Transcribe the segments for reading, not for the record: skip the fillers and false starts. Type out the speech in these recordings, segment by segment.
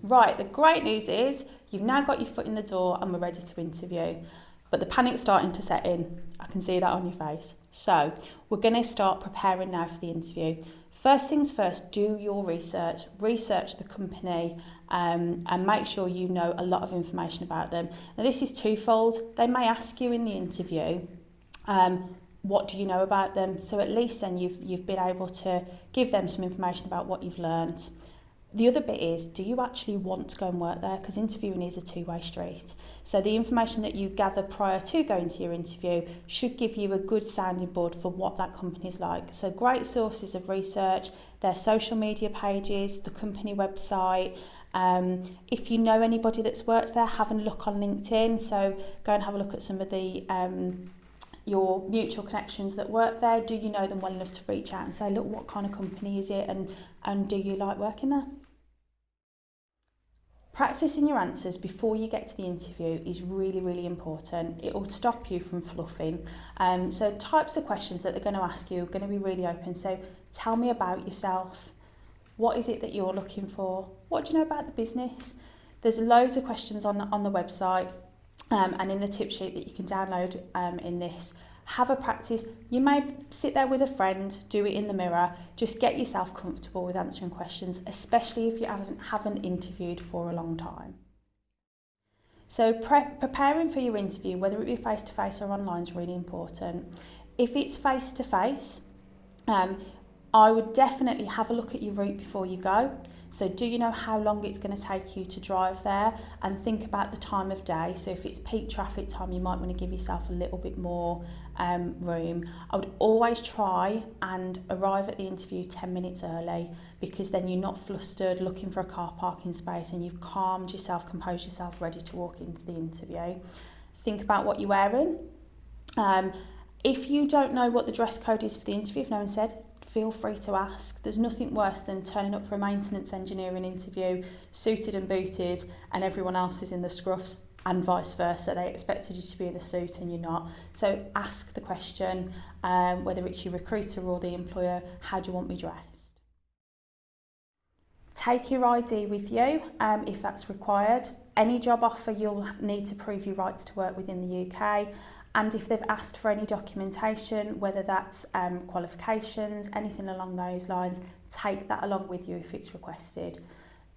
Right, the great news is you've now got your foot in the door and we're ready to interview. But the panic's starting to set in. I can see that on your face. So we're going to start preparing now for the interview. First things first, do your research. Research the company and make sure you know a lot of information about them. Now this is twofold. They may ask you in the interview, what do you know about them? So at least then you've been able to give them some information about what you've learned. The other bit is, do you actually want to go and work there? Because interviewing is a two-way street. So the information that you gather prior to going to your interview should give you a good sounding board for what that company's like. So great sources of research, their social media pages, the company website. If you know anybody that's worked there, have a look on LinkedIn. So go and have a look at some of the your mutual connections that work there. Do you know them well enough to reach out and say, look, what kind of company is it, and do you like working there? Practicing your answers before you get to the interview is really, really important. It will stop you from fluffing. So types of questions that they're going to ask you are going to be really open. So tell me about yourself. What is it that you're looking for? What do you know about the business? There's loads of questions on the website and in the tip sheet that you can download in this. Have a practice. You may sit there with a friend, do it in the mirror. Just get yourself comfortable with answering questions, especially if you haven't interviewed for a long time. So preparing for your interview, whether it be face-to-face or online, is really important. If it's face-to-face, I would definitely have a look at your route before you go. So do you know how long it's going to take you to drive there? And think about the time of day. So if it's peak traffic time, you might want to give yourself a little bit more room. I would always try and arrive at the interview 10 minutes early, because then you're not flustered looking for a car parking space and you've calmed yourself, composed yourself, ready to walk into the interview. Think about what you're wearing. If you don't know what the dress code is for the interview, if no one said, feel free to ask. There's nothing worse than turning up for a maintenance engineering interview, suited and booted, and everyone else is in the scruffs, and vice versa. They expected you to be in a suit and you're not. So ask the question, whether it's your recruiter or the employer, how do you want me dressed? Take your ID with you if that's required. Any job offer, you'll need to prove your rights to work within the UK. And if they've asked for any documentation, whether that's qualifications, anything along those lines, take that along with you if it's requested.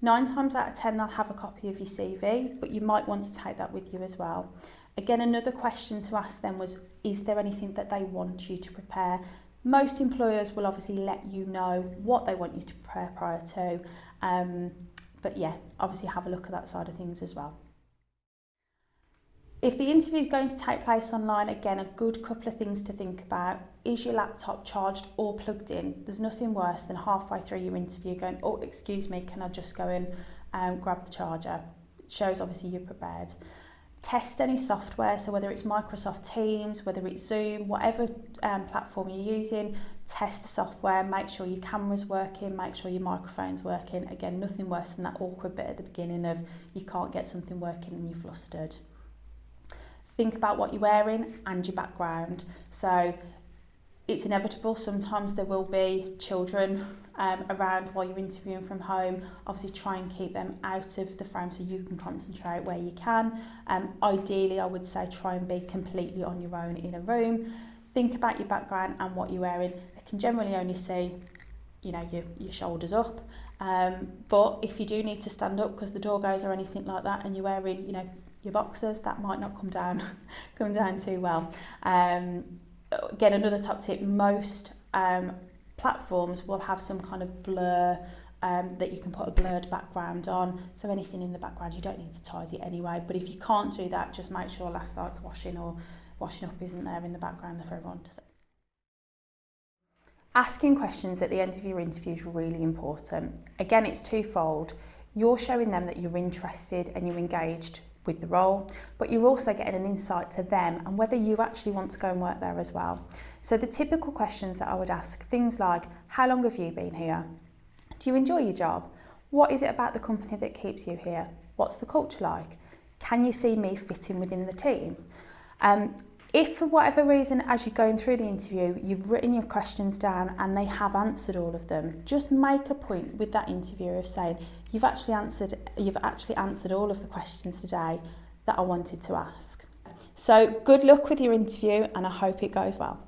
9 times out of 10, they'll have a copy of your CV, but you might want to take that with you as well. Again, another question to ask them was, is there anything that they want you to prepare? Most employers will obviously let you know what they want you to prepare prior to. But yeah, obviously have a look at that side of things as well. If the interview is going to take place online, again, a good couple of things to think about. Is your laptop charged or plugged in? There's nothing worse than halfway through your interview going, oh, excuse me, can I just go and grab the charger? It shows obviously you're prepared. Test any software, so whether it's Microsoft Teams, whether it's Zoom, whatever platform you're using, test the software, make sure your camera's working, make sure your microphone's working. Again, nothing worse than that awkward bit at the beginning of you can't get something working and you're flustered. Think about what you're wearing and your background. So it's inevitable, sometimes there will be children around while you're interviewing from home. Obviously try and keep them out of the frame so you can concentrate where you can. Ideally, I would say try and be completely on your own in a room. Think about your background and what you're wearing. They can generally only see, you know, your shoulders up. But if you do need to stand up because the door goes or anything like that, and you're wearing, you know, your boxers, that might not come down too well. Again, another top tip, most platforms will have some kind of blur that you can put a blurred background on. So anything in the background, you don't need to tidy it anyway. But if you can't do that, just make sure last night's washing or washing up isn't there in the background for everyone to see. Asking questions at the end of your interview is really important. Again, it's twofold. You're showing them that you're interested and you're engaged with the role, but you're also getting an insight to them and whether you actually want to go and work there as well. So the typical questions that I would ask, things like, how long have you been here? Do you enjoy your job? What is it about the company that keeps you here? What's the culture like? Can you see me fitting within the team? If for whatever reason, as you're going through the interview, you've written your questions down and they have answered all of them, just make a point with that interviewer of saying, you've actually answered all of the questions today that I wanted to ask. So good luck with your interview, and I hope it goes well.